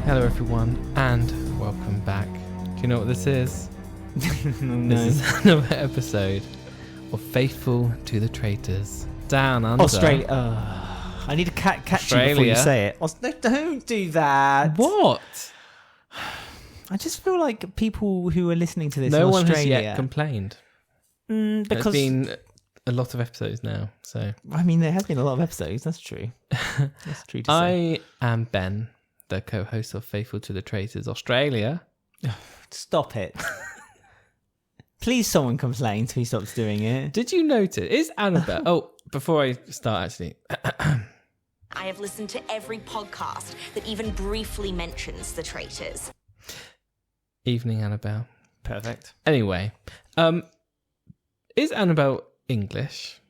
Hello everyone and welcome back. Do you know what this is? No. This is another episode of Faithful to the Traitors. Down under. Australia. I need to catch you before you say it. No, don't do that. What? I just feel like people who are listening to this No in one Australia... has yet complained. Because... It's been a lot of episodes now, so... I mean, there has been a lot of episodes, that's true. That's true to say. I am Ben, the co-host of Faithful to the Traitors Australia. Stop it. Please someone complain till he stops doing it. Did you notice? Is Annabelle... Oh, before I start, actually... I have listened to every podcast that even briefly mentions the traitors. Evening, Annabelle. Perfect. Anyway, is Annabelle English?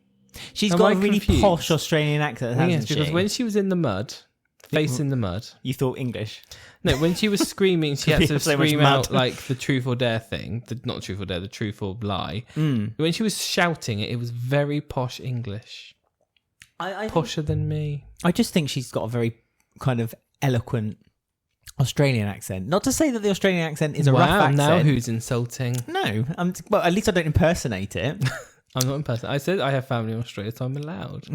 She's Am got I a really confused? posh Australian accent, hasn't Yes, because she? when she was in the mud, face in the mud. You thought English. No, when she was screaming, she had We to have so much scream mud. out like the truth or dare thing. Not truth or dare, the truth or lie. When she was shouting it, it was very posh English. I Posher than me. I just think she's got a very kind of eloquent Australian accent. Not to say that the Australian accent is a rough accent. Now who's insulting? No, well, at least I don't impersonate it. I'm not in person. I said I have family in Australia, so I'm allowed.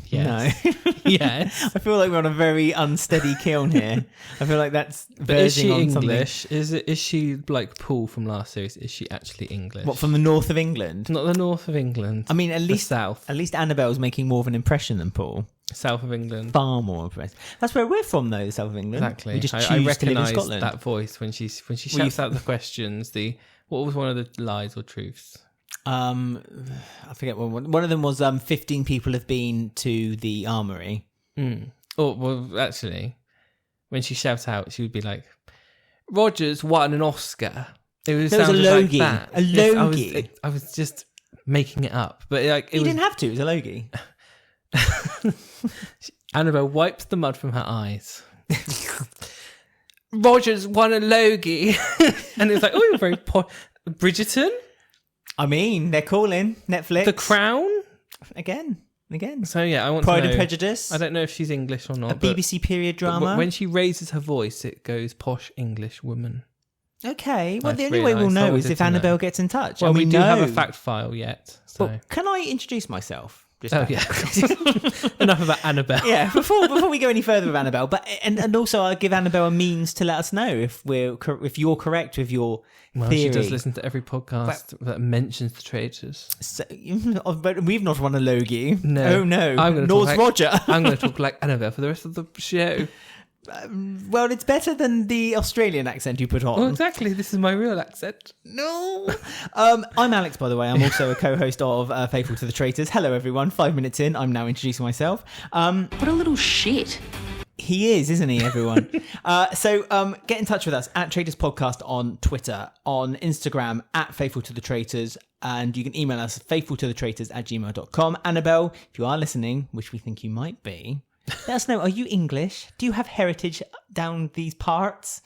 Yes. No. Yes. I feel like we're on a very unsteady kiln here. I feel like that's But is she verging on English? Is she like Paul from last series? Is she actually English? What, from the north of England? Not the north of England. I mean, at least south. At least Annabelle's making more of an impression than Paul. South of England. Far more impressed. That's where we're from, though. The south of England. Exactly. We just choose I to live in recognise Scotland. that voice when she shouts out the questions. What was one of the lies or truths? I forget one of them was 15 people have been to the armory. Oh well, actually, when she shouts out, she would be like, "Rogers won an Oscar." It was There was a sounded like logie. that. A Yes, logie. I was just making it up, but like You didn't have to. It was a logie. Annabelle wipes the mud from her eyes. Rogers won a logie, and it was like, "Oh, you're very Bridgerton." I mean, they're calling Netflix. The Crown? Again. So yeah, I want Pride to know. and Prejudice. I don't know if she's English or not. A BBC period drama. When she raises her voice, it goes posh English woman. Okay. Well, I've the only way we'll realised. I know is wanted if to know. Annabelle gets in touch. Well, and we do know. have a fact file yet. So. Well, can I introduce myself? Just Oh now? yeah. Enough about Annabelle. Yeah, before we go any further with Annabelle, but and also I'll give Annabelle a means to let us know if you're correct with your Well, theory. she does listen to every podcast that mentions the traitors. So, but we've not won a logie. No. Oh no. I'm gonna Nor's talk Roger. I'm going to talk like Annabelle for the rest of the show. Well, it's better than the Australian accent you put on. Well, exactly. This is my real accent. No. I'm Alex, by the way. I'm also a co-host of Faithful to the Traitors. Hello, everyone. 5 minutes in, I'm now introducing myself. What a little shit. He is, isn't he, everyone? So get in touch with us at Traitors Podcast on Twitter, on Instagram at Faithful to the Traitors, and you can email us faithfultothetraitors@gmail.com. Annabelle, if you are listening, which we think you might be, let us know, are you English? Do you have heritage down these parts?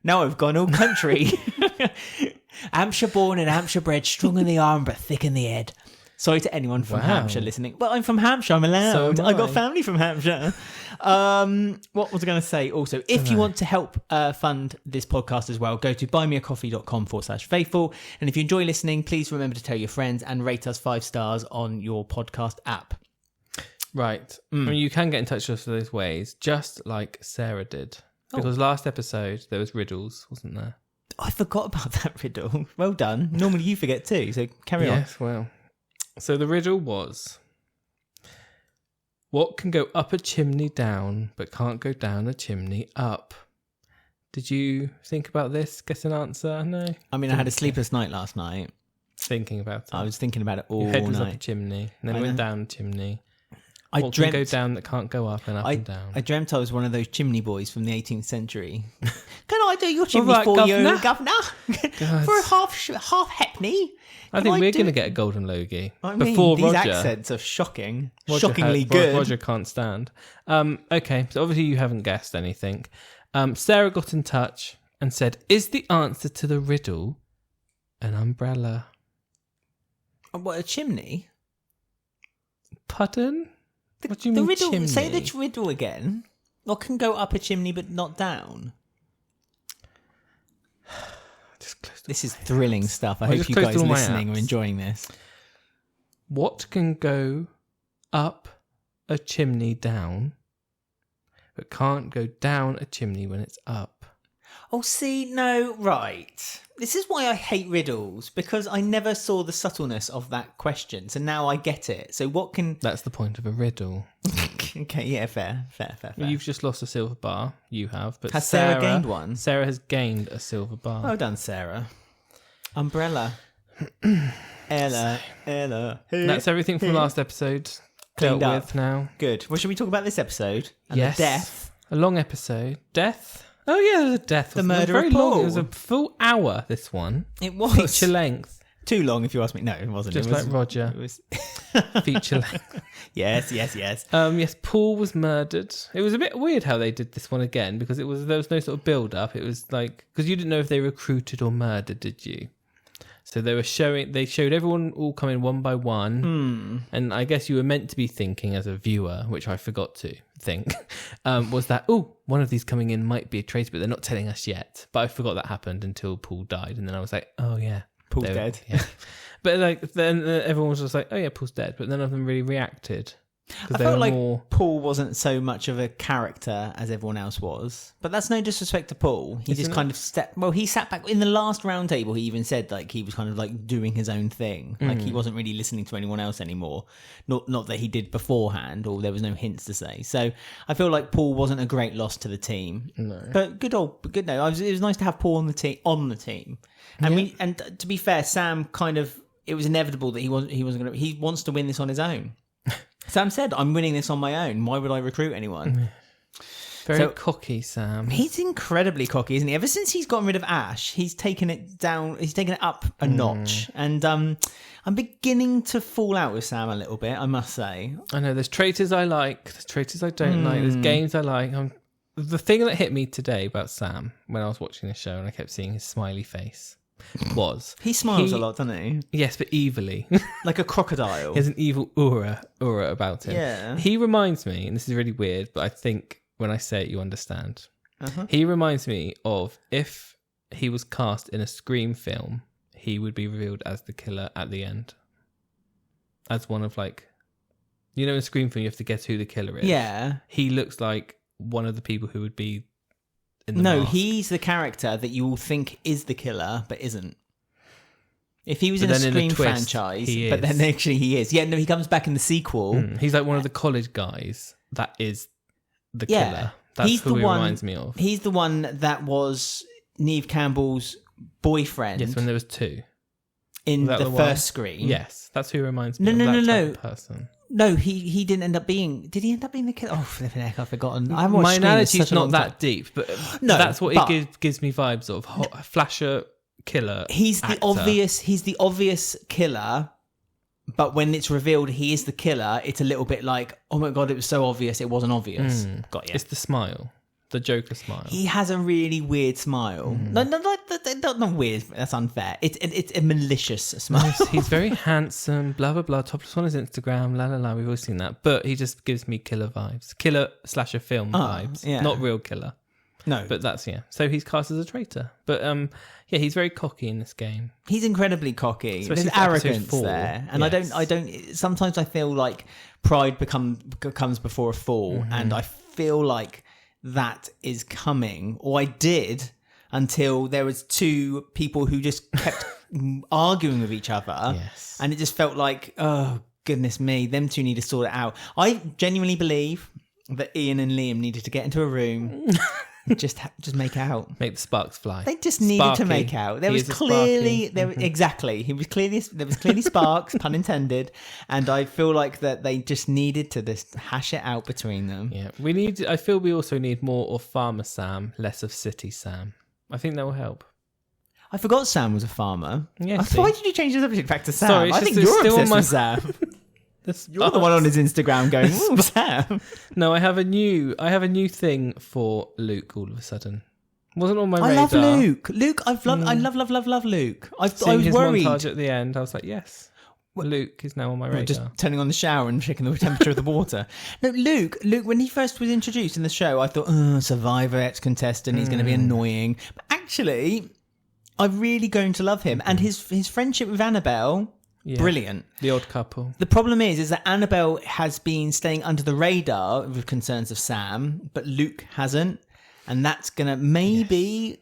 Now I've gone all country. Hampshire born and Hampshire bred, strong in the arm but thick in the head. Sorry to anyone from Hampshire listening. Well, I'm from Hampshire. I'm allowed. So am I got I. family from Hampshire. What was I going to say? Also, if you want to help fund this podcast as well, go to buymeacoffee.com/faithful. And if you enjoy listening, please remember to tell your friends and rate us 5 stars on your podcast app. Right. I mean, you can get in touch with us those ways, just like Sarah did. Because last episode, there was riddles, wasn't there? I forgot about that riddle. Well done. Normally you forget too, so carry on. Yes, well. So the riddle was, what can go up a chimney down, but can't go down a chimney up? Did you think about this? Get an answer? No? I mean, I had a sleepless night last night. Thinking about it. I was thinking about it all Your head was night. up a chimney, and then I it went know. down a chimney. I What dreamt can go down that can't go up and up and down? I dreamt I was one of those chimney boys from the 18th century. Can I do your chimney right, for governor. you, governor? For a half hackney? I think we're going to get a golden logie. I mean, before these Roger. accents are shocking. Roger Shockingly has- good. Roger can't stand. Okay, so obviously you haven't guessed anything. Sarah got in touch and said, is the answer to the riddle an umbrella? What, a chimney? Pardon? What do you mean riddle, chimney? Say the riddle again. What can go up a chimney but not down? This is thrilling stuff. I hope you guys listening are enjoying this. What can go up a chimney down, but can't go down a chimney when it's up? Oh, see, no, right. This is why I hate riddles, because I never saw the subtleness of that question. So now I get it. So what can... That's the point of a riddle. Okay, yeah, fair. Well, you've just lost a silver bar. You have. But Has Sarah gained one? Sarah has gained a silver bar. Well done, Sarah. Umbrella. Ella. That's everything from last episode. Cleaned Dealt up. with now. Good. Well, should we talk about this episode? And yes. the death? A long episode. Death? Oh, yeah, there's a death. The murder very of Paul. long. It was a full hour, this one. It was. Feature length. Too long, if you ask me. No, it wasn't. Just it was, like Roger. It was... Feature length. Yes. Yes, Paul was murdered. It was a bit weird how they did this one again, because there was no sort of build-up. It was like... Because you didn't know if they recruited or murdered, did you? So they showed everyone all coming one by one. And I guess you were meant to be thinking as a viewer, which I forgot to think, was that, one of these coming in might be a traitor, but they're not telling us yet. But I forgot that happened until Paul died. And then I was like, oh yeah. Paul's dead. Yeah. But like then everyone was just like, oh yeah, Paul's dead. But none of them really reacted. I felt like Paul wasn't so much of a character as everyone else was. But that's no disrespect to Paul. He just kind of he sat back in the last round table. He even said like he was kind of like doing his own thing. Like he wasn't really listening to anyone else anymore. Not that he did beforehand, or there was no hints to say. So I feel like Paul wasn't a great loss to the team. No. But good. No, it was nice to have Paul on the team. And and to be fair, Sam it was inevitable that he wasn't going to. He wants to win this on his own. Sam said, I'm winning this on my own. Why would I recruit anyone? Very cocky, Sam. He's incredibly cocky, isn't he? Ever since he's gotten rid of Ash, he's taken it down. He's taken it up a notch. And I'm beginning to fall out with Sam a little bit, I must say. I know, there's traitors I like. There's traitors I don't like. There's games I like. The thing that hit me today about Sam, when I was watching the show and I kept seeing his smiley face, was... He smiles a lot, doesn't he? Yes, but evilly. Like a crocodile. He has an evil aura about him. Yeah. He reminds me, and this is really weird, but I think when I say it, you understand. He reminds me of if he was cast in a Scream film, he would be revealed as the killer at the end. As one of like... in a Scream film, you have to guess who the killer is. Yeah. He looks like one of the people who would be in the mask. He's the character that you all think is the killer, but isn't. If he was in a Scream franchise, but then actually he is. Yeah, no, he comes back in the sequel. He's like one of the college guys that is the killer. That's who he reminds me of. He's the one that was Neve Campbell's boyfriend. Yes, when there was two. In the first Scream. Yes, that's who he reminds me of. No. Person. No, he didn't end up being... Did he end up being the killer? Oh, flipping heck, I've forgotten. My analogy's not that deep, but no, that's what it gives me vibes of. Flasher killer He's the obvious killer, but when it's revealed he is the killer, it's a little bit like, oh my God, it was so obvious, it wasn't obvious. Got you. It's the smile. The Joker smile. He has a really weird smile. Not weird. That's unfair. It's a malicious smile. He's very handsome. Blah blah blah. Topless on his Instagram. La la la. We've all seen that. But he just gives me killer vibes. Killer / film vibes. Yeah. Not real killer. No. But that's So he's cast as a traitor. But he's very cocky in this game. He's incredibly cocky. Especially There's arrogance there, and yes. I don't. Sometimes I feel like pride comes before a fall, and I feel like that is coming, or I did, until there was two people who just kept arguing with each other. Yes. And it just felt like, oh goodness me, them two need to sort it out. I genuinely believe that Ian and Liam needed to get into a room. Just make out. Make the sparks fly. They just needed to make out. There was clearly exactly. There was clearly sparks, pun intended, and I feel like that they just needed to just hash it out between them. Yeah, I feel we also need more of Farmer Sam, less of City Sam. I think that will help. I forgot Sam was a farmer. Yes. Why did you change the subject back to Sam? Sorry, I think you're obsessed with Sam. You're the one on his Instagram going, "Ooh, Sam." No, I have a new thing for Luke. All of a sudden, wasn't on my radar. I love Luke. I love Luke. I was his worried. montage at the end. I was like, yes. Luke is now on my radar. Just turning on the shower and checking the temperature of the water. No, Luke, when he first was introduced in the show, I thought, Survivor ex-contestant, he's going to be annoying. But actually, I've really grown to love him. And his friendship with Annabelle, brilliant. The odd couple. The problem is that Annabelle has been staying under the radar with concerns of Sam, but Luke hasn't. And that's going to maybe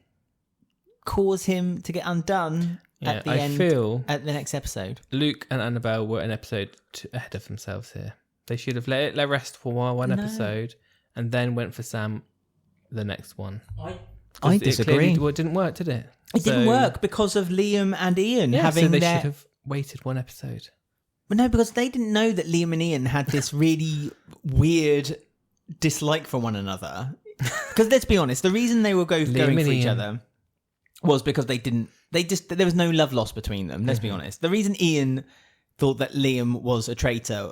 cause him to get undone. At the end, at the next episode. Luke and Annabelle were an episode ahead of themselves here. They should have let it rest for a while, one episode, and then went for Sam the next one. I disagree. It didn't work, did it? It didn't work because of Liam and Ian having so they should have waited one episode. But no, because they didn't know that Liam and Ian had this really weird dislike for one another. Because let's be honest, the reason they were going for each other was because there was no love lost between them. Let's be honest. The reason Ian thought that Liam was a traitor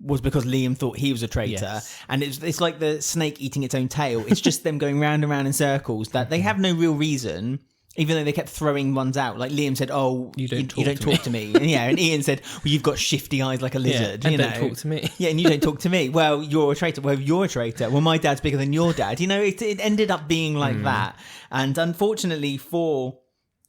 was because Liam thought he was a traitor. And it's like the snake eating its own tail. It's just them going round and round in circles that they have no real reason, even though they kept throwing ones out. Like Liam said, you don't talk to me. And Ian said, well, you've got shifty eyes like a lizard. And don't talk to me. Yeah, and you don't talk to me. Well, you're a traitor. Well, you're a traitor. Well, my dad's bigger than your dad. It ended up being like that. And unfortunately for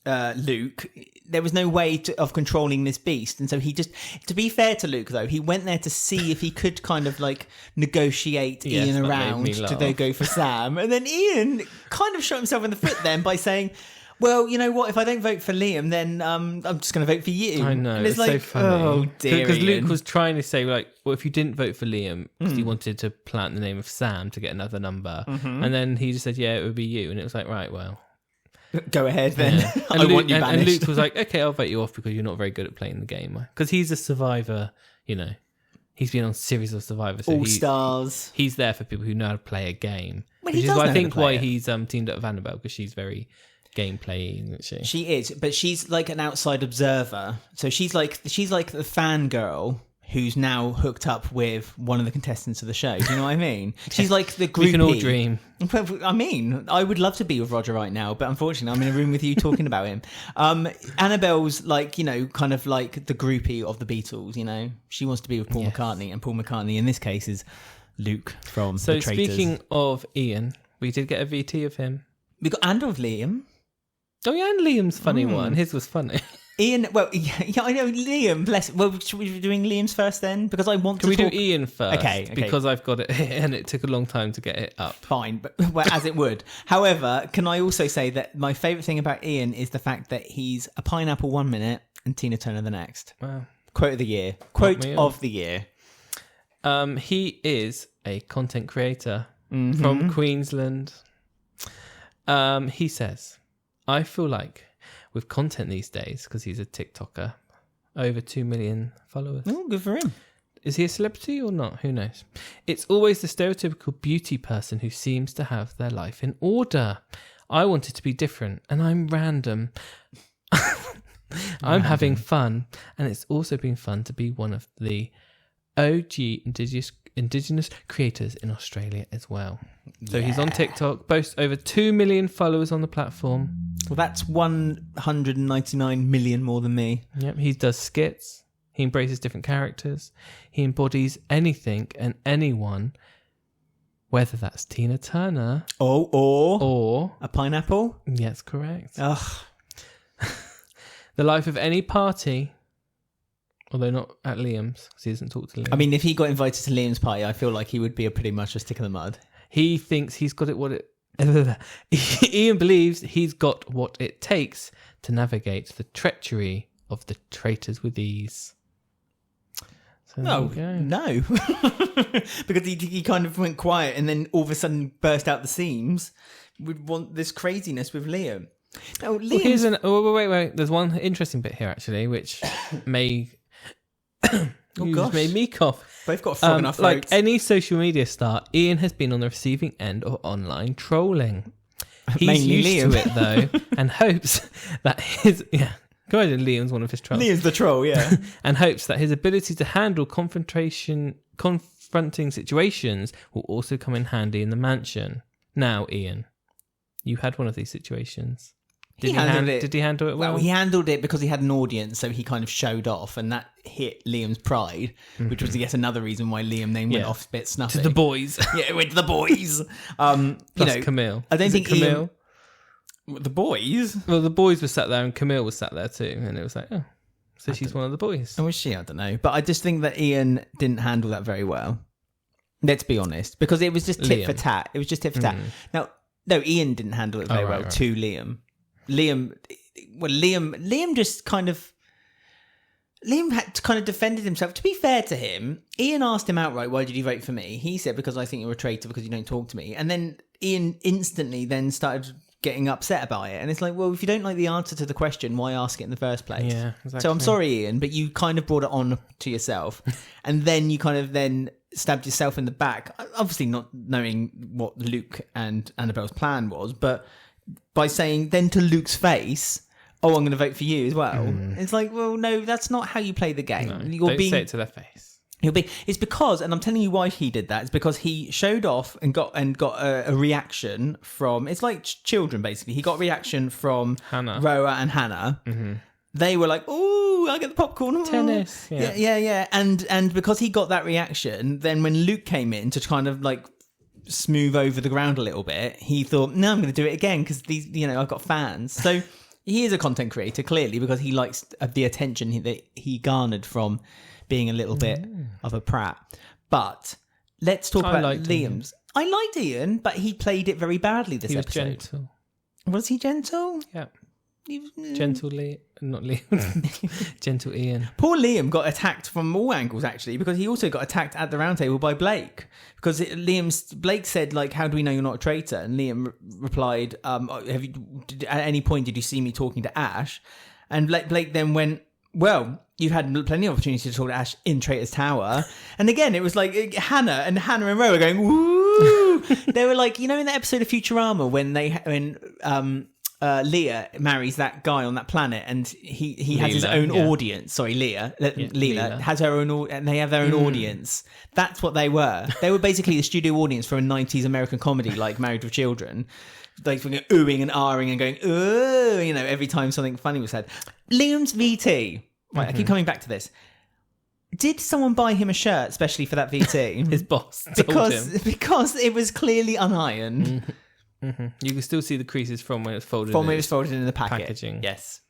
Luke, there was no way of controlling this beast, and so he just, to be fair to Luke though, he went there to see if he could kind of like negotiate Ian around to they go for Sam, and then Ian kind of shot himself in the foot then by saying, well, you know what, if I don't vote for Liam, then I'm just going to vote for you. I know, and it's like, so funny. Oh dear, because Ian. Luke was trying to say like, well, if you didn't vote for Liam because he wanted to plant the name of Sam to get another number, and then he just said, yeah, it would be you, and it was like, right, well, go ahead then. Yeah. I want you banished. And Luke was like, okay, I'll vote you off because you're not very good at playing the game. Because he's a survivor, he's been on a series of Survivor. So All Stars. He's there for people who know how to play a game. Well, which is why I think why he's teamed up with Annabelle, because she's very gameplay, isn't she? She is, but she's like an outside observer. So she's like the fangirl who's now hooked up with one of the contestants of the show. Do you know what I mean? She's like the groupie. We can all dream. I mean, I would love to be with Roger right now, but unfortunately I'm in a room with you talking about him. Annabelle's like, kind of like the groupie of the Beatles, She wants to be with Paul McCartney, and Paul McCartney in this case is Luke from the Traitors. So speaking of Ian, we did get a VT of him. We got and of Liam. Oh yeah, and Liam's funny one. His was funny. Ian, well, yeah, I know Liam. Bless. Well, should we be doing Liam's first then? Because I want to. Can we do Ian first? Okay. Because I've got it, and it took a long time to get it up. Fine, but as it would. However, can I also say that my favourite thing about Ian is the fact that he's a pineapple 1 minute and Tina Turner the next. Wow. Quote of the year. Quote of the year. He is a content creator from Queensland. He says, I feel like with content these days, because he's a TikToker, over 2 million followers. Oh, good for him. Is he a celebrity or not? Who knows? It's always the stereotypical beauty person who seems to have their life in order. I want it to be different, and I'm random. I'm having fun, and it's also been fun to be one of the OG Indigenous creators in Australia as well. So he's on TikTok, boasts over 2 million followers on the platform. Well, that's 199 million more than me. Yep, he does skits. He embraces different characters. He embodies anything and anyone, whether that's Tina Turner or a pineapple. Yes, correct. Ugh. The life of any party. Although not at Liam's, because he doesn't talk to Liam. I mean, if he got invited to Liam's party, I feel like he would be pretty much a stick in the mud. He thinks he's got it. Ian believes he's got what it takes to navigate the treachery of the traitors with ease. So no, because he kind of went quiet and then all of a sudden burst out the seams. Would want this craziness with Liam. Now, wait. There's one interesting bit here actually, which may. Made me cough. Both got a frog in our throats. Like any social media star, Ian has been on the receiving end of online trolling. He's Mainly used Liam. to it though, and hopes that his go ahead, Liam's one of his trolls. Liam's the troll, yeah, and hopes that his ability to handle confronting situations will also come in handy in the mansion. Now, Ian, you had one of these situations. He handled it. Did he handle it well? Well, he handled it because he had an audience, so he kind of showed off, and that hit Liam's pride, which was yet another reason why Liam then went off a bit snuffy. To the boys. Yeah, it went to the boys. Plus Camille. I don't think Camille. The boys? Well, the boys were sat there and Camille was sat there too, and it was like, oh, so she's one of the boys. Oh, was she? I don't know. But I just think that Ian didn't handle that very well. Let's be honest, because it was just tit for tat. It was just tit for tat. Now, no, Ian didn't handle it very well to Liam. Liam just kind of... Liam had kind of defended himself. To be fair to him, Ian asked him outright, why did you vote for me? He said, because I think you're a traitor because you don't talk to me. And then Ian instantly then started getting upset about it. And it's like, well, if you don't like the answer to the question, why ask it in the first place? Yeah, exactly. So I'm sorry, Ian, but you kind of brought it on to yourself. And then you kind of then stabbed yourself in the back. Obviously not knowing what Luke and Annabelle's plan was, but by saying then to Luke's face, oh, I'm going to vote for you as well. It's like, well, no, that's not how you play the game. No, don't say it to their face. It's because, and I'm telling you why he did that. It's because he showed off and got a reaction from. It's like children basically. He got a reaction from Hannah, Roa, and Hannah. Mm-hmm. They were like, "Oh, I get the popcorn, oh. Tennis." Yeah. And because he got that reaction, then when Luke came in to kind of like smooth over the ground a little bit, he thought, "No, I'm going to do it again because these, I've got fans." So. He is a content creator, clearly, because he likes the attention that he garnered from being a little bit of a prat. But let's talk about Liam's. I liked Ian, but he played it very badly this episode. He was gentle. Was he gentle? Yeah. Gentle Gentle Ian. Poor Liam got attacked from all angles, actually, because he also got attacked at the round table by Blake. Because Blake said, like, how do we know you're not a traitor? And Liam replied, at any point did you see me talking to Ash? And Blake then went, well, you've had plenty of opportunity to talk to Ash in Traitors Tower. And again, it was like Hannah and Ro were going, woo! They were like, in that episode of Futurama when Leah marries that guy on that planet and he has his own audience. Sorry, Leah has her own, and they have their own audience. That's what they were. They were basically the studio audience for a 90s American comedy like Married with Children. Like oohing and ahhing and going, ooh, every time something funny was said. Liam's VT. Right, I keep coming back to this. Did someone buy him a shirt especially for that VT? His boss told him. Because it was clearly unironed. Mm-hmm. You can still see the creases from when it's folded. In the packaging. Yes.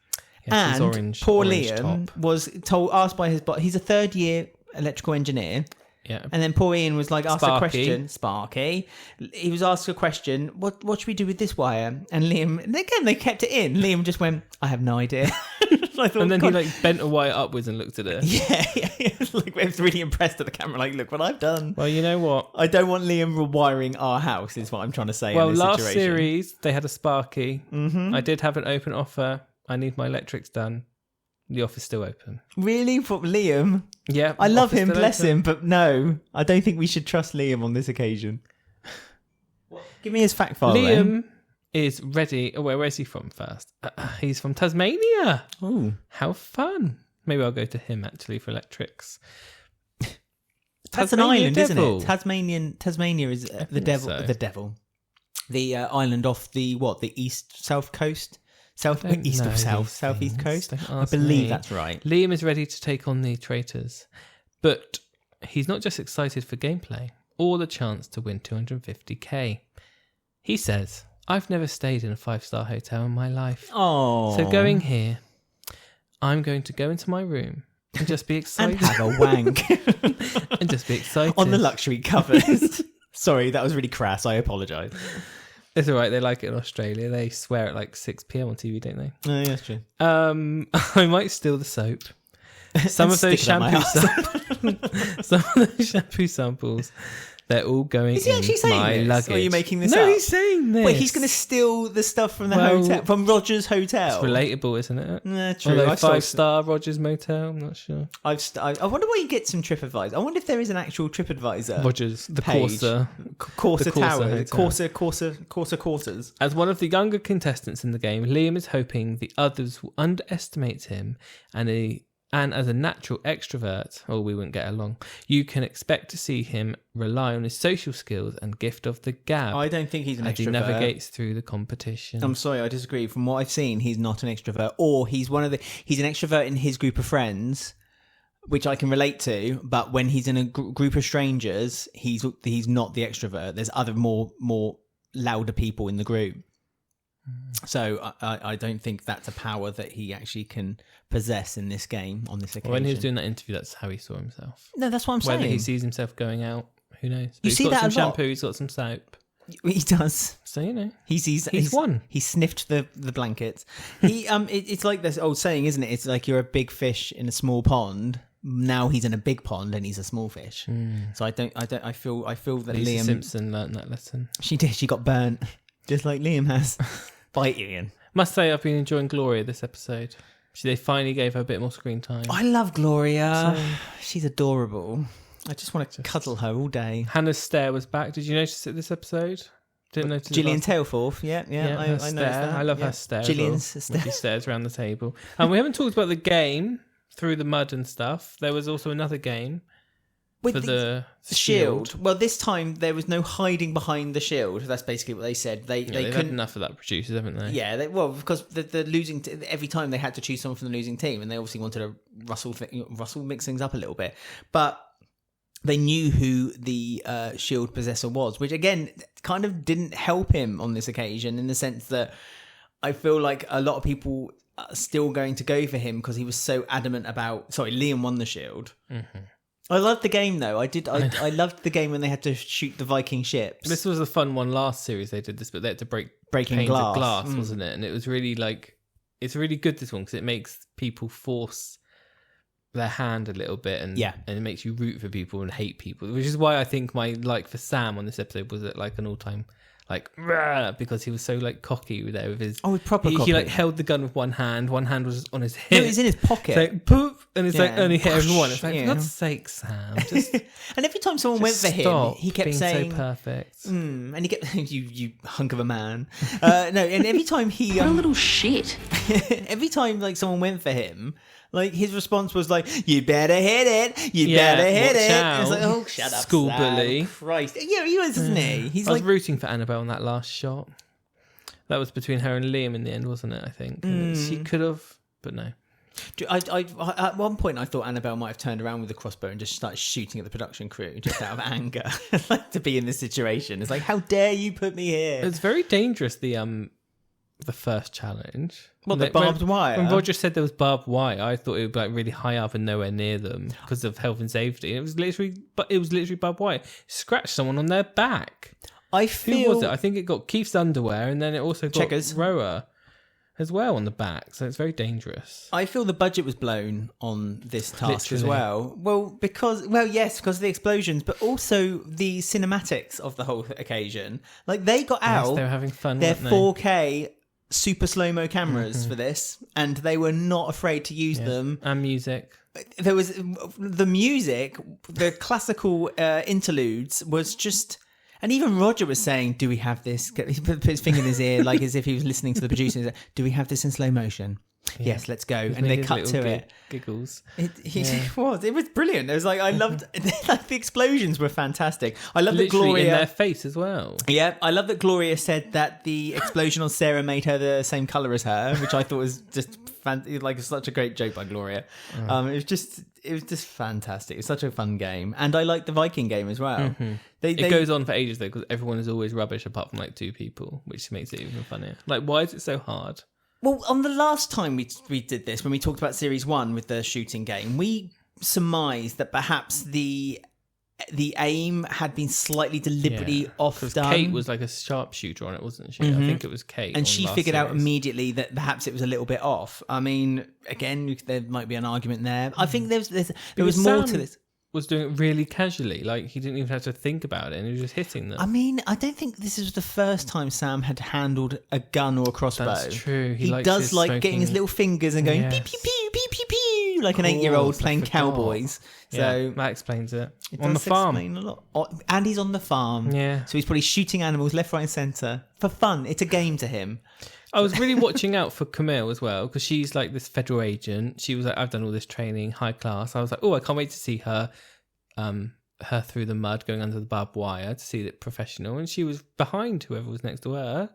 And orange, poor Liam top. Was asked by his boss. He's a third year electrical engineer. Yeah. And then poor Ian was like asked a question. Sparky. He was asked a question. What should we do with this wire? And Liam. And again, they kept it in. Liam just went, I have no idea. And then he bent a wire upwards and looked at it. Yeah. I was really impressed at the camera. Like, look what I've done. Well, you know what? I don't want Liam rewiring our house. Is what I'm trying to say. Well, in this last situation. series they had a Sparky. Mm-hmm. I did have an open offer. I need my electrics done. The offer's still open. Really? For Liam? Yeah. I love him, bless him, but no, I don't think we should trust Liam on this occasion. Give me his fact file. Liam is ready. Oh, where is he from first? He's from Tasmania. Oh, how fun. Maybe I'll go to him actually for electrics. That's an island, isn't it? Tasmania is the devil. So. The devil. The island off the south coast? Southeast coast. I believe that's right. Liam is ready to take on the traitors, but he's not just excited for gameplay or the chance to win 250k. He says, I've never stayed in a 5-star hotel in my life. Oh, so going here, I'm going to go into my room and just be excited. And have a wank. And just be excited. On the luxury covers. Sorry, that was really crass. I apologise. It's all right. They like it in Australia. They swear at like 6 p.m. on TV, don't they? Oh, yeah, that's true. I might steal the soap. Some of those shampoo samples, they're all going Is he actually saying my this? luggage. Or are you making this No, up? he's saying this. Wait, he's going to steal the stuff from the hotel, from Rogers Hotel. It's relatable, isn't it? Nah, true. Although 5-star Rogers Motel, I'm not sure. I wonder where you get some TripAdvisor. I wonder if there is an actual TripAdvisor. Rogers, the page. Corsa Tower. Corsa Corsas. As one of the younger contestants in the game, Liam is hoping the others will underestimate him and And as a natural extrovert, or we wouldn't get along, you can expect to see him rely on his social skills and gift of the gab. I don't think he's an as extrovert. he navigates through the competition. I'm sorry, I disagree. From what I've seen, he's not an extrovert, or he's an extrovert in his group of friends, which I can relate to. But when he's in a group of strangers, he's not the extrovert. There's other more louder people in the group. So I don't think that's a power that he actually can possess in this game on this occasion. When he was doing that interview, that's how he saw himself. No, that's what I'm saying. Whether he sees himself going out, who knows? But You see that a He's got some lot. shampoo, he's got some soap. He does. So, you know. He's won. He sniffed the blankets. It's like this old saying, isn't it? It's like you're a big fish in a small pond. Now he's in a big pond and he's a small fish. So I feel that Lisa Liam Simpson learnt that lesson. She did. She got burnt, just like Liam has. Bite Ian. Must say, I've been enjoying Gloria this episode. They finally gave her a bit more screen time. I love Gloria. She's adorable. I just want to cuddle her all day. Hannah's stare was back. Did you notice it this episode? Didn't notice it Gillian last- Tailforth. Yeah, her I noticed stare. that. I love Yeah. her stare. Gillian's as well, stare. when she stares around the table. And we haven't talked about the game through the mud and stuff. There was also another game With for the shield. Well, this time there was no hiding behind the shield. That's basically what they said. They've had couldn't. enough of that, producers, haven't they? Yeah, because the losing every time they had to choose someone from the losing team, and they obviously wanted to Russell mix things up a little bit, but they knew who the shield possessor was, which again kind of didn't help him on this occasion in the sense that I feel like a lot of people are still going to go for him because he was so adamant about. Sorry, Liam won the shield. Mm-hmm. I loved the game though. I loved the game when they had to shoot the Viking ships. This was a fun one last series. They did this, but they had to break Breaking panes glass. of glass, wasn't it? And it was really it's really good, this one, because it makes people force their hand a little bit, and it makes you root for people and hate people, which is why I think my like for Sam on this episode was at like an all-time rah, because he was so cocky there with his proper he cocky. held the gun with one hand was on his hip. No, it was in his pocket. So poof, and it's Yeah. only hit everyone. It's like, Yeah. for God's sake, Sam, just And every time someone went for him, stop he kept being saying, so perfect. and he kept you hunk of a man. No, and every time he What a little shit. every time someone went for him, his response was you better hit it, you Yeah, better hit watch it. out. It's like, oh, shut up, School Sam. bully. Christ, yeah, he was, isn't he? He's I was rooting for Annabelle on that last shot. That was between her and Liam in the end, wasn't it? I think and she could have, but no. I at one point I thought Annabelle might have turned around with the crossbow and just started shooting at the production crew just out of anger, to be in this situation. It's like, how dare you put me here? It's very dangerous. The first challenge. What, the barbed wire? When Roger said there was barbed wire, I thought it would be really high up and nowhere near them because of health and safety. And it was literally barbed wire. It scratched someone on their back. I Who feel was it? I think it got Keith's underwear, and then it also got Checkers. Rower as well on the back. So it's very dangerous. I feel the budget was blown on this task as Literally. well. Because of the explosions, but also the cinematics of the whole occasion. They got out they were having fun. their weren't they? 4K super slow-mo cameras for this, and they were not afraid to use them. And music. There was the music, the classical interludes was just. And even Roger was saying, "Do we have this?" He put his finger in his ear, as if he was listening to the producer. He said, "Do we have this in slow motion?" Yeah. Yes, let's go. And they His cut little to it. Giggles. It was brilliant. It was I loved the explosions were fantastic. I love that Literally Gloria. in their face as well. Yeah, I love that Gloria said that the explosion on Sarah made her the same color as her, which I thought was just such a great joke by Gloria. It was just fantastic. It's such a fun game, and I like the Viking game as well. It goes on for ages though, because everyone is always rubbish apart from two people, which makes it even funnier. Why is it so hard? Well, on the last time we did this, when we talked about Series 1 with the shooting game, we surmised that perhaps the aim had been slightly deliberately off done. Kate was a sharpshooter on it, wasn't she? I think it was Kate. And on she last figured out series. immediately that perhaps it was a little bit off. I mean, again, there might be an argument there. I think there was more to this. Was doing it really casually, he didn't even have to think about it, and he was just hitting them. I mean, I don't think this is the first time Sam had handled a gun or a crossbow. That's true. He likes does his like getting his smoking- little fingers and going Yes. pew pew pew pew pew pew like an 8-year-old I playing forgot. cowboys. So Yeah, that explains it. it On the does farm. explain a lot. And he's on the farm. Yeah. So he's probably shooting animals left, right, and centre for fun. It's a game to him. I was really watching out for Camille as well, because she's like this federal agent. She was like, I've done all this training, high class. I was like, oh, I can't wait to see her through the mud, going under the barbed wire, to see it professional. And she was behind whoever was next to her.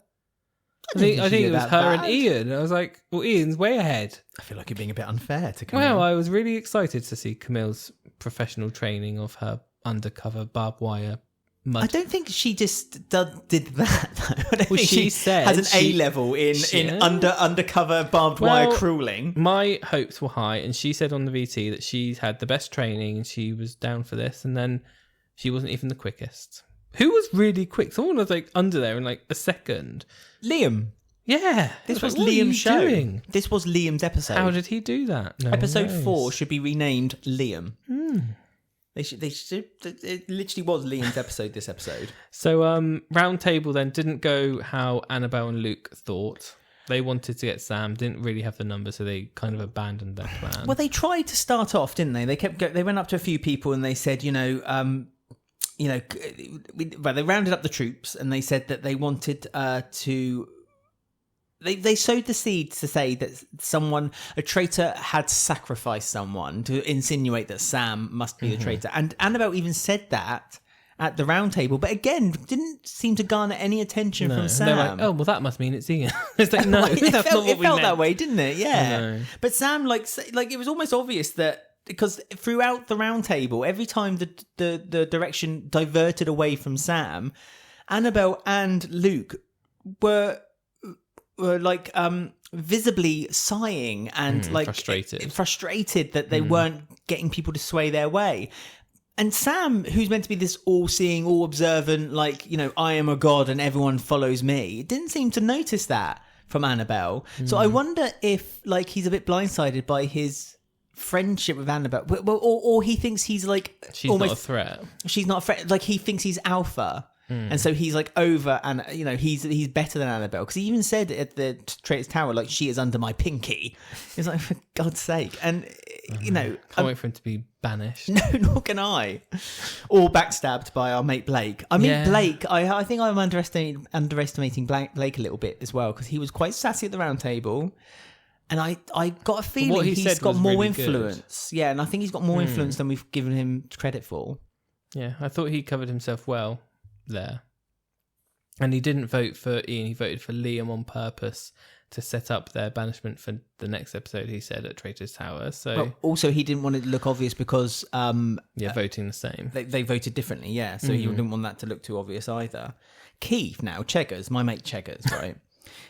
I think it was her and Ian. I was like, well, Ian's way ahead. I feel like you're being a bit unfair to Camille. Well, I was really excited to see Camille's professional training of her undercover barbed wire mud. I don't think she just did that. Though. I don't think she said has an A level in undercover barbed wire crawling. My hopes were high, and she said on the VT that she's had the best training and she was down for this, and then she wasn't even the quickest. Who was really quick? Someone was like under there in like a second. Liam. Yeah. This was like, Liam's show. Doing? This was Liam's episode. How did he do that? No Episode one knows. 4 should be renamed Liam. They should. It literally was Liam's episode. This episode. So, round table then didn't go how Annabelle and Luke thought. They wanted to get Sam, didn't really have the number, so they kind of abandoned their plan. Well, they tried to start off, didn't they? They went up to a few people and they said, they rounded up the troops and they said that they wanted to. They sowed the seeds to say that a traitor had sacrificed someone, to insinuate that Sam must be the traitor. And Annabelle even said that at the round table, but again, didn't seem to garner any attention from Sam. They're like, oh, well, that must mean it's Ian. It's like, no, it that's not what it we felt meant. that way, didn't it? Yeah. I know. But Sam, like it was almost obvious that, because throughout the round table, every time the direction diverted away from Sam, Annabelle and Luke were like visibly sighing and like frustrated that they weren't getting people to sway their way. And Sam, who's meant to be this all-seeing, all-observant, like, I am a god and everyone follows me, didn't seem to notice that from Annabelle. So I wonder if like he's a bit blindsided by his friendship with Annabelle, or he thinks he's like she's almost not a threat. She's not a threat. Like he thinks he's alpha. And so he's like over, and he's better than Annabelle, because he even said at the Traitors Tower, like, she is under my pinky. He's like, for God's sake. And can't wait for him to be banished. No, nor can I. Or backstabbed by our mate Blake. I mean, Blake, I think I'm underestimating Blake a little bit as well, because he was quite sassy at the round table. And I got a feeling he's got more really influence. Good. Yeah, and I think he's got more influence than we've given him credit for. Yeah, I thought he covered himself well there. And he didn't vote for Ian, he voted for Liam on purpose to set up their banishment for the next episode, he said, at Traitors Tower. So also he didn't want it to look obvious because voting the same. They voted differently, yeah. So he didn't want that to look too obvious either. Keith now, Cheggers, my mate Cheggers, right?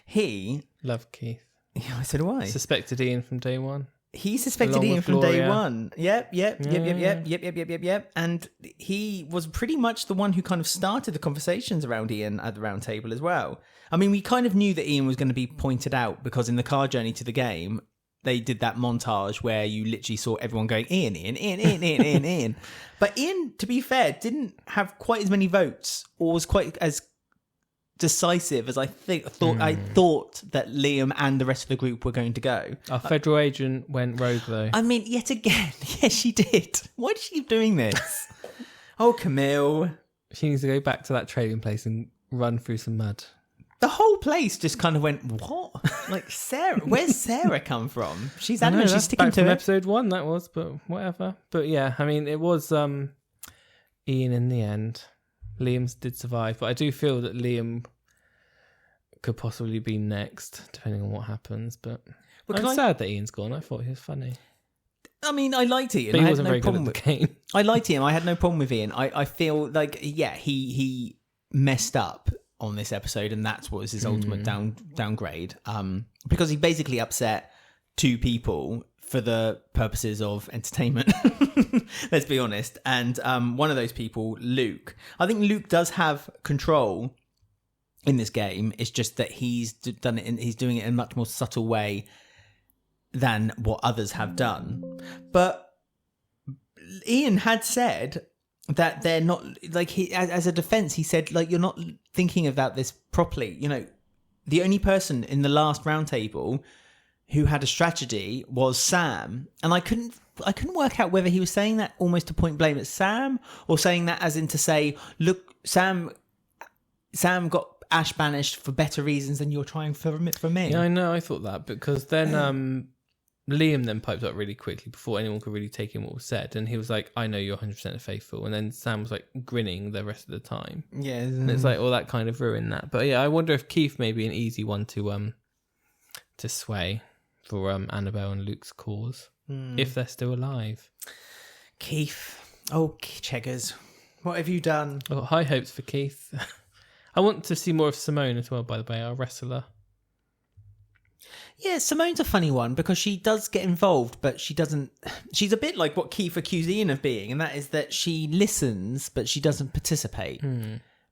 He love Keith. Yeah, so do I. Suspected Ian from day one. He suspected Ian from day one. Yep. And he was pretty much the one who kind of started the conversations around Ian at the round table as well. I mean, we kind of knew that Ian was going to be pointed out, because in the car journey to the game, they did that montage where you literally saw everyone going, Ian. But Ian, to be fair, didn't have quite as many votes, or was quite as decisive as I thought that Liam and the rest of the group were going to go. Our federal agent went rogue, though. I mean, yet again, yes, she did. Why did she keep doing this? Oh, Camille. She needs to go back to that trading place and run through some mud. The whole place just kind of went, what? Like, Sarah, where's Sarah come from? She's adamant, she's sticking to it. Episode 1, that was, but whatever. But yeah, I mean, it was Ian in the end. Liam's did survive, but I do feel that Liam could possibly be next, depending on what happens. But I'm sad that Ian's gone. I thought he was funny. I mean, I liked Ian. But he wasn't very good at the game. I liked him. I had no problem with Ian. I feel like, yeah, he messed up on this episode, and that's what was his ultimate downgrade. Because he basically upset two people for the purposes of entertainment. Let's be honest. And one of those people, Luke. I think Luke does have control in this game. It's just that he's doing it in a much more subtle way than what others have done. But Ian had said that they're not, like, he, as a defense, he said, like, you're not thinking about this properly. The only person in the last round table who had a strategy was Sam. And I couldn't work out whether he was saying that almost to point blame at Sam, or saying that as in to say, look, Sam got Ash banished for better reasons than you're trying for me. Yeah, I know. I thought that because then Liam then piped up really quickly before anyone could really take in what was said, and he was like, "I know you're 100% faithful," and then Sam was like grinning the rest of the time. Yeah, and it's like all that kind of ruined that. But yeah, I wonder if Keith may be an easy one to sway for Annabelle and Luke's cause if they're still alive. Keith, oh Cheggers, what have you done? I've got high hopes for Keith. I want to see more of Simone as well, by the way, our wrestler. Yeah, Simone's a funny one because she does get involved, but she doesn't. She's a bit like what Keith accused Ian of being, and that is that she listens, but she doesn't participate.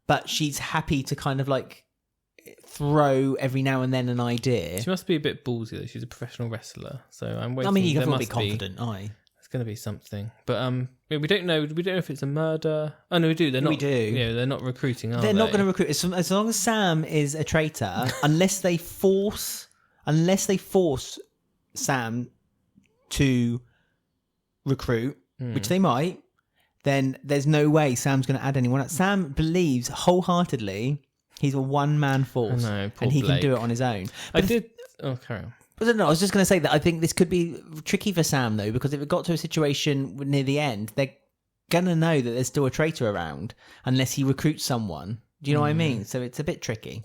But she's happy to kind of like throw every now and then an idea. She must be a bit ballsy though. She's a professional wrestler, so I'm waiting. I mean, you have to be confident. It's going to be something, but we don't know. We don't know if it's a murder. Oh no, we do. They're not. We do. Yeah, they're not recruiting. They're not going to recruit as long as Sam is a traitor, unless they force Sam to recruit, which they might. Then there's no way Sam's going to add anyone else. Sam believes wholeheartedly he's a one-man force, and he can do it on his own. But carry on. But no, I was just going to say that I think this could be tricky for Sam, though, because if it got to a situation near the end, they're going to know that there's still a traitor around unless he recruits someone. Do you know what I mean? So it's a bit tricky.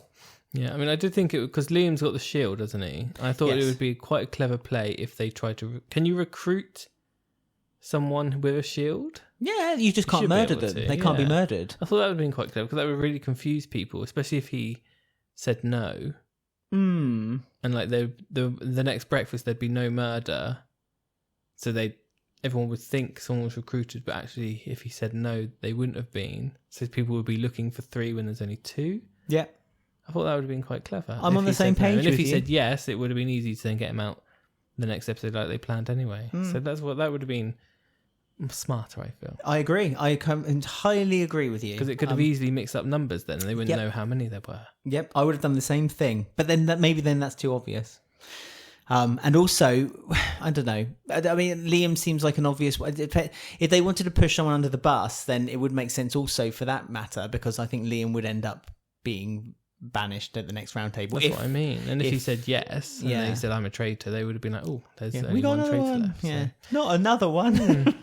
Yeah, I mean, I did think it because Liam's got the shield, doesn't he? I thought it would be quite a clever play if they tried to. Can you recruit someone with a shield? Yeah, you just can't murder them. They can't be murdered. I thought that would have been quite clever because that would really confuse people, especially if he said no. And like the next breakfast, there'd be no murder, so everyone would think someone was recruited, but actually, if he said no, they wouldn't have been. So people would be looking for 3 when there's only 2. Yeah. I thought that would have been quite clever. I'm on the same page. And if he said yes, it would have been easy to then get him out the next episode like they planned anyway. So that would have been smarter, I feel. I agree. I entirely agree with you. Because it could have easily mixed up numbers then, and they wouldn't know how many there were. Yep, I would have done the same thing. But then maybe that's too obvious. And also, I don't know. I mean, Liam seems like an obvious one. If they wanted to push someone under the bus, then it would make sense also for that matter, because I think Liam would end up being banished at the next round table. That's what I mean. And if he said yes, and then he said I'm a traitor, they would have been like, oh, there's only one traitor left. Yeah, not another one.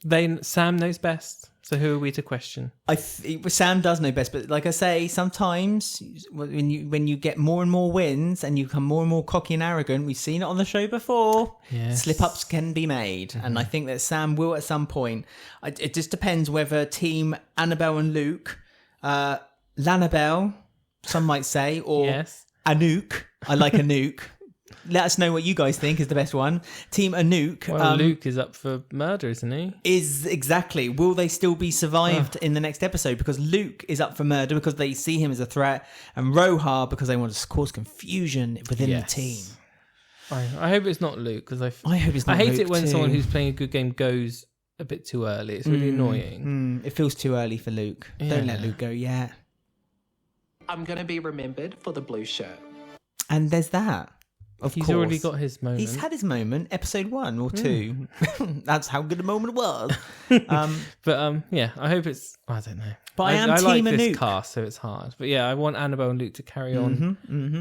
But Sam knows best. So who are we to question? Sam does know best, but like I say, sometimes when you get more and more wins and you become more and more cocky and arrogant, we've seen it on the show before. Yes. Slip-ups can be made, and I think that Sam will at some point. It just depends whether Team Annabelle and Luke, Lanabelle, some might say, or Anouk. I like Anouk. Let us know what you guys think is the best one. Team Anouk. Well, Luke is up for murder, isn't he? Exactly. Will they still be survived in the next episode? Because Luke is up for murder because they see him as a threat, and Rohar because they want to cause confusion within the team. I hope it's not Luke because I hope it's not. I hate Luke it when too. someone who's playing a good game goes a bit too early. It's really annoying. It feels too early for Luke. Yeah. Don't let Luke go yet. I'm going to be remembered for the blue shirt. And there's that. He's already got his moment. He's had his moment, episode 1 or 2. That's how good a moment it was. I hope it's. I don't know. But I am like Team Anouk. this cast, so it's hard. But yeah, I want Annabelle and Luke to carry on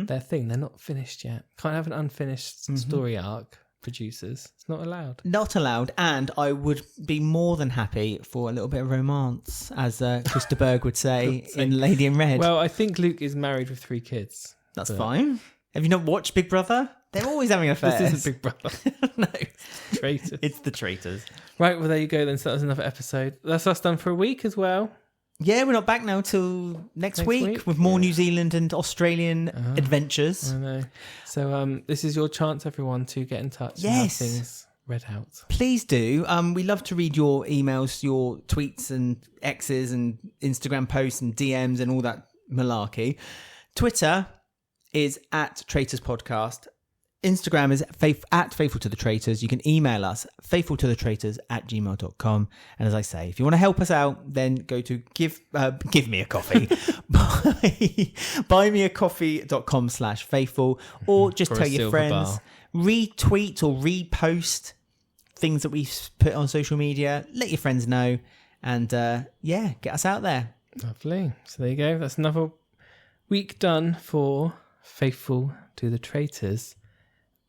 their thing. They're not finished yet. Can't have an unfinished story arc. Producers, it's not allowed. Not allowed. And I would be more than happy for a little bit of romance, as Krista Berg would say in Lady in Red. Well, I think Luke is married with 3 kids. That's fine. Have you not watched Big Brother? They're always having affairs. This isn't Big Brother. No. Traitors. It's the Traitors. Right, well, there you go then. So that was another episode. That's us done for a week as well. Yeah, we're not back now till next week with more New Zealand and Australian adventures. I know. So this is your chance, everyone, to get in touch and have things read out. Please do. We love to read your emails, your tweets and X's and Instagram posts and DMs and all that malarkey. Twitter is at Traitors Podcast. Instagram is at Faithful to the Traitors. You can email us faithfultothetraitors@gmail.com. And as I say, if you want to help us out, then go to give me a coffee. buymeacoffee.com/faithful, or just tell your friends. Retweet or repost things that we've put on social media. Let your friends know, and get us out there. Lovely. So there you go. That's another Week done for Faithful to the Traitors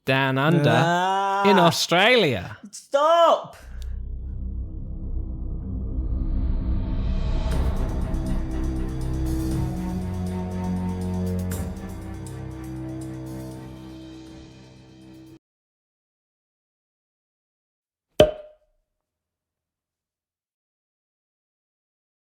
down under in Australia. Stop!